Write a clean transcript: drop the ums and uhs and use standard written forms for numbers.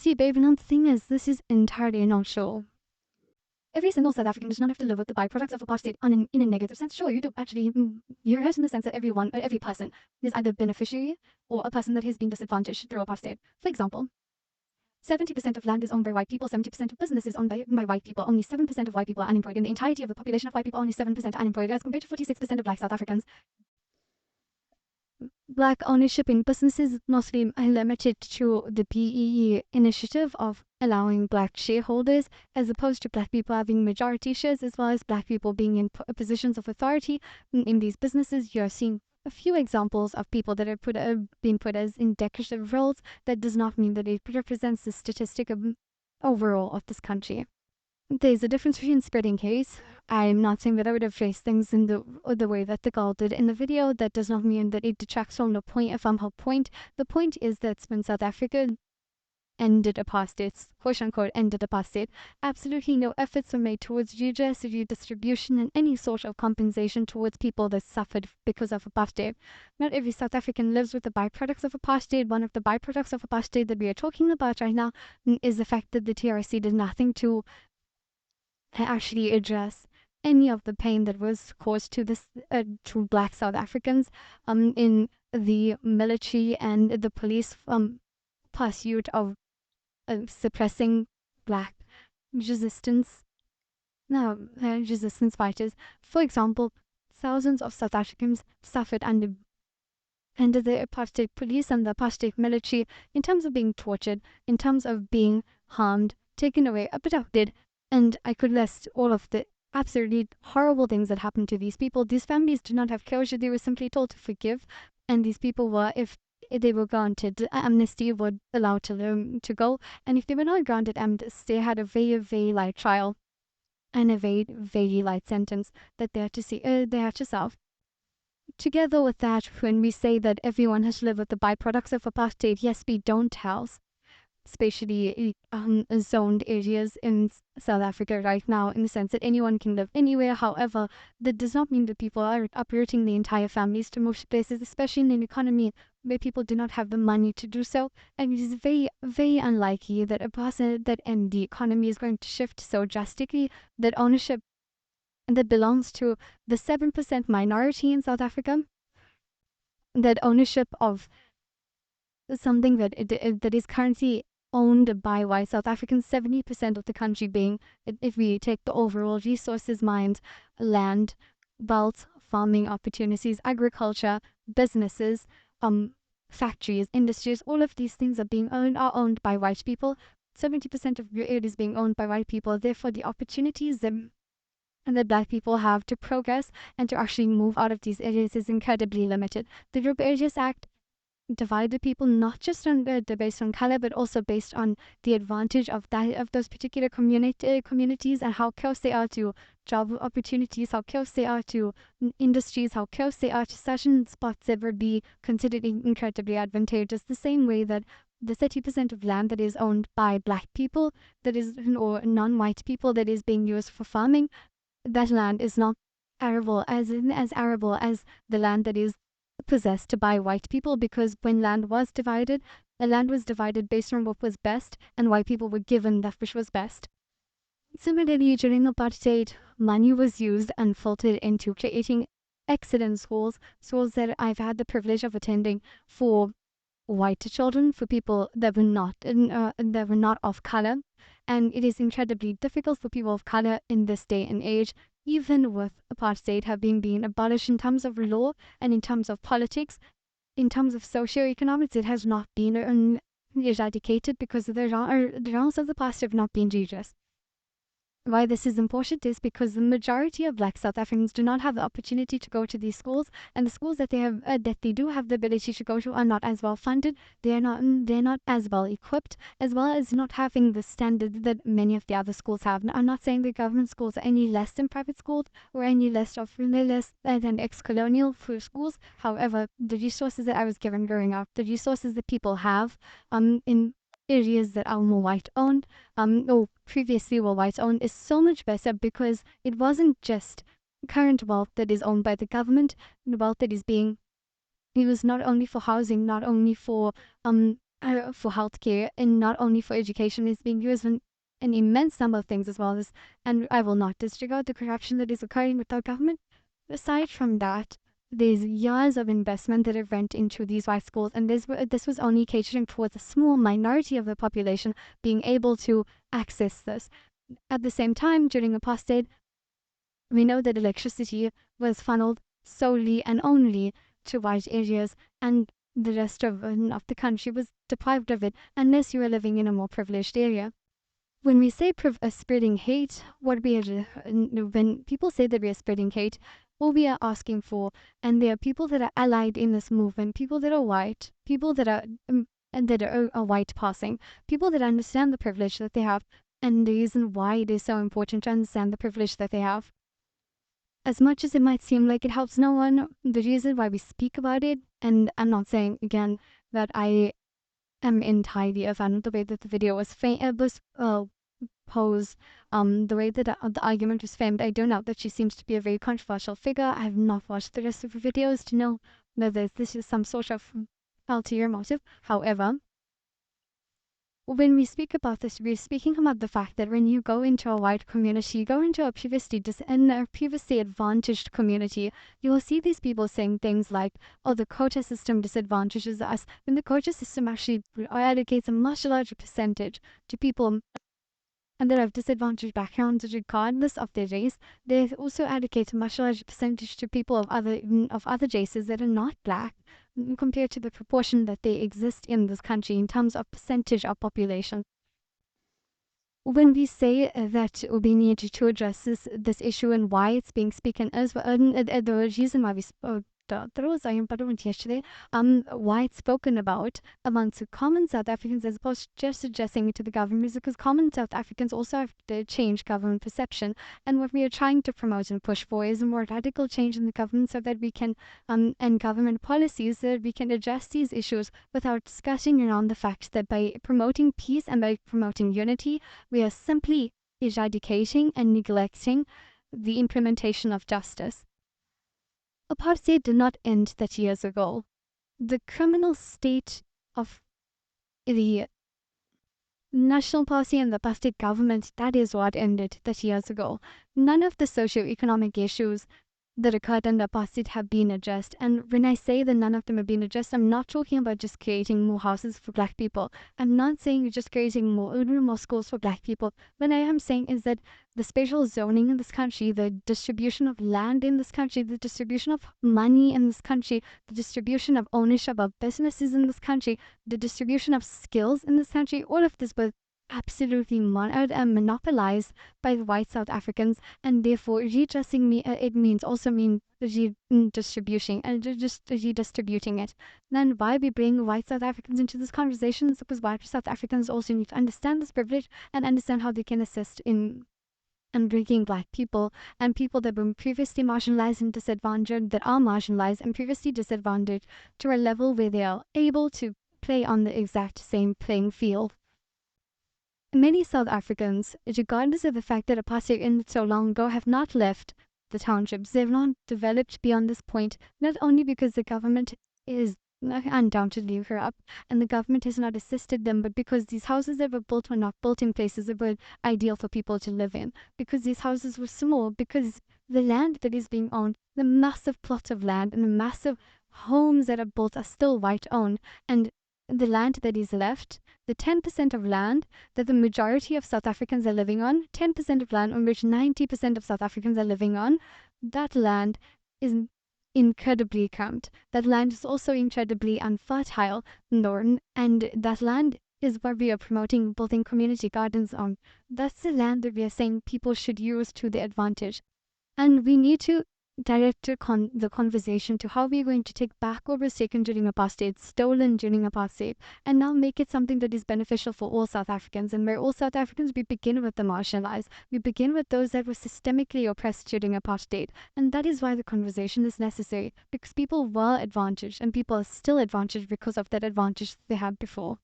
See, babe, and the thing is, this is entirely not true. Every single South African does not have to live with the byproducts of apartheid in a negative sense. Sure, you do actually. You're right in the sense that every person is either beneficiary or a person that has been disadvantaged through apartheid. For example, 70% of land is owned by white people, 70% of business is owned by white people. Only 7% of white people are unemployed. In the entirety of the population of white people, only 7% are unemployed, as compared to 46% of black South Africans. Black ownership in businesses mostly limited to the BEE initiative of allowing black shareholders, as opposed to black people having majority shares, as well as black people being in positions of authority in these businesses. You're seeing a few examples of people that are being put as in decorative roles. That does not mean that it represents the statistic overall of this country. There's a difference between spreading hate. I'm not saying that I would have phrased things in the way that the girl did in the video. That does not mean that it detracts from the point from her point. The point is that when South Africa ended apartheid, quote unquote, ended apartheid, absolutely no efforts were made towards redress, redistribution, and any sort of compensation towards people that suffered because of apartheid. Not every South African lives with the byproducts of apartheid. One of the byproducts of apartheid that we are talking about right now is the fact that the TRC did nothing to actually address any of the pain that was caused to to black South Africans in the military and the police pursuit of suppressing black resistance resistance fighters. For example, thousands of South Africans suffered under the apartheid police and the apartheid military in terms of being tortured, in terms of being harmed, taken away, abducted, and I could list all of the absolutely horrible things that happened to these people. These families did not have closure. They were simply told to forgive, and these people were, if they were granted amnesty, were allowed to go, and if they were not granted amnesty, they had a very, very light trial and a very, very light sentence that they had to serve. Together with that, when we say that everyone has to live with the byproducts of apartheid, yes, we don't house spatially zoned areas in South Africa right now, in the sense that anyone can live anywhere. However, that does not mean that people are uprooting the entire families to most places, especially in an economy where people do not have the money to do so. And it is very, very unlikely that the economy is going to shift so drastically that ownership that belongs to the 7% minority in South Africa, that ownership of something that is currently owned by white South Africans, 70% of the country being, if we take the overall resources, mines, land, wealth, farming opportunities, agriculture, businesses, factories, industries, all of these things are owned by white people. 70% of it is being owned by white people. Therefore, the opportunities that black people have to progress and to actually move out of these areas is incredibly limited. The Group Areas Act divided people not just based on color, but also based on the advantage of those particular communities and how close they are to job opportunities, how close they are to industries, how close they are to certain spots that would be considered incredibly advantageous. The same way that the 30% of land that is owned by black people, or non-white people, that is being used for farming, that land is not arable as the land that is possessed by white people, because when land was divided, the land was divided based on what was best, and white people were given that which was best. Similarly, during apartheid, money was used and filtered into creating excellent schools that I've had the privilege of attending for white children, for people that were not of color. And it is incredibly difficult for people of color in this day and age, even with apartheid having been abolished in terms of law and in terms of politics. In terms of socioeconomics, it has not been eradicated because the wrongs of the past have not been redressed. Why this is important is because the majority of black South Africans do not have the opportunity to go to these schools, and the schools that they do have the ability to go to are not as well funded. They're not as well equipped, as well as not having the standard that many of the other schools have. Now, I'm not saying the government schools are any less than private schools or any less than ex-colonial schools. However, the resources that I was given growing up, the resources that people have in areas that are more white owned, or previously were white owned, is so much better, because it wasn't just current wealth that is owned by the government, the wealth that is being used not only for housing, not only for for healthcare and not only for education is being used in an immense number of things as well as, and I will not disregard the corruption that is occurring with our government. Aside from that, there's years of investment that have went into these white schools, and this was only catering towards a small minority of the population being able to access this. At the same time, during apartheid, we know that electricity was funneled solely and only to white areas, and the rest of the country was deprived of it unless you were living in a more privileged area. When we say spreading hate, when people say that we are spreading hate, all we are asking for, and there are people that are allied in this movement, people that are white, people that are and that are white passing, people that understand the privilege that they have, and the reason why it is so important to understand the privilege that they have. As much as it might seem like it helps no one, the reason why we speak about it, and I'm not saying again that I am entirely a fan of the way that the video was posed, the way that the argument was framed. I do know that she seems to be a very controversial figure. I have not watched the rest of her videos to know whether this is some sort of ulterior motive. However, when we speak about this, we're speaking about the fact that when you go into a white community, you go into a previously advantaged community, you will see these people saying things like, oh, the quota system disadvantages us, when the quota system actually allocates a much larger percentage to people and that have disadvantaged backgrounds regardless of their race. They also allocate a much larger percentage to people of other races that are not black compared to the proportion that they exist in this country in terms of percentage of population. When we say that we need to address this issue and why it's being spoken as well, the reason why we spoke yesterday, why it's spoken about amongst common South Africans as opposed to just addressing it to the government is because common South Africans also have to change government perception. And what we are trying to promote and push for is a more radical change in the government so that we can, and government policies so that we can address these issues without discussing around the fact that by promoting peace and by promoting unity, we are simply eradicating and neglecting the implementation of justice. Apartheid did not end 30 years ago. The criminal state of the National Party and the apartheid government, that is what ended 30 years ago. None of the socio-economic issues that occurred under apartheid have been addressed. And when I say that none of them have been addressed, I'm not talking about just creating more houses for black people. I'm not saying just creating more schools for black people. What I am saying is that the spatial zoning in this country, the distribution of land in this country, the distribution of money in this country, the distribution of ownership of businesses in this country, the distribution of skills in this country, all of this was absolutely monopolized by the white South Africans, and therefore redistributing and just redistributing it. Then why we bring white South Africans into this conversation is because white South Africans also need to understand this privilege and understand how they can assist in and bringing black people and people that were previously marginalized and disadvantaged, that are marginalized and previously disadvantaged, to a level where they are able to play on the exact same playing field. Many South Africans, regardless of the fact that apartheid ended so long ago, have not left the townships. They've not developed beyond this point, not only because the government is undoubtedly corrupt and the government has not assisted them, but because these houses that were built were not built in places that were ideal for people to live in, because these houses were small, because the land that is being owned, the massive plots of land and the massive homes that are built are still white owned, and the land that is left, the 10% of land that the majority of South Africans are living on, 10% of land on which 90% of South Africans are living on, that land is incredibly cramped. That land is also incredibly unfertile, and that land is what we are promoting building community gardens on. That's the land that we are saying people should use to their advantage. And we need to direct the conversation to how we're going to take back what was taken during apartheid, stolen during apartheid, and now make it something that is beneficial for all South Africans. And where all South Africans, we begin with the marginalized. We begin with those that were systemically oppressed during apartheid. And that is why the conversation is necessary, because people were advantaged and people are still advantaged because of that advantage that they had before.